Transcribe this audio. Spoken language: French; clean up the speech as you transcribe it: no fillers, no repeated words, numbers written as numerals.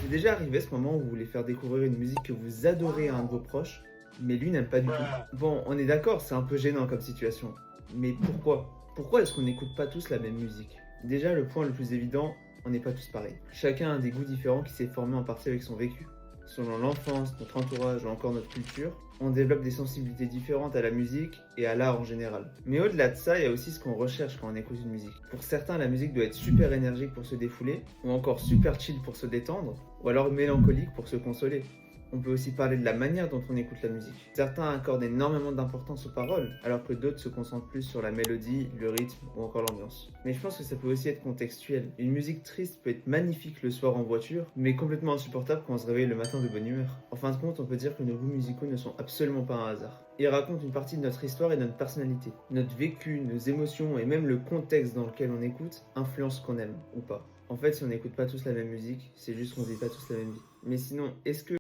C'est déjà arrivé ce moment où vous voulez faire découvrir une musique que vous adorez à un de vos proches, mais lui n'aime pas du tout. Bon, on est d'accord, c'est un peu gênant comme situation. Mais pourquoi? Pourquoi est-ce qu'on n'écoute pas tous la même musique? Déjà, le point le plus évident, on n'est pas tous pareils. Chacun a des goûts différents qui s'est formé en partie avec son vécu. Selon l'enfance, notre entourage ou encore notre culture, on développe des sensibilités différentes à la musique et à l'art en général. Mais au-delà de ça, il y a aussi ce qu'on recherche quand on écoute une musique. Pour certains, la musique doit être super énergique pour se défouler, ou encore super chill pour se détendre, ou alors mélancolique pour se consoler. On peut aussi parler de la manière dont on écoute la musique. Certains accordent énormément d'importance aux paroles, alors que d'autres se concentrent plus sur la mélodie, le rythme ou encore l'ambiance. Mais je pense que ça peut aussi être contextuel. Une musique triste peut être magnifique le soir en voiture, mais complètement insupportable quand on se réveille le matin de bonne humeur. En fin de compte, on peut dire que nos goûts musicaux ne sont absolument pas un hasard. Ils racontent une partie de notre histoire et de notre personnalité. Notre vécu, nos émotions et même le contexte dans lequel on écoute influencent ce qu'on aime ou pas. En fait, si on n'écoute pas tous la même musique, c'est juste qu'on vit pas tous la même vie. Mais sinon, est-ce que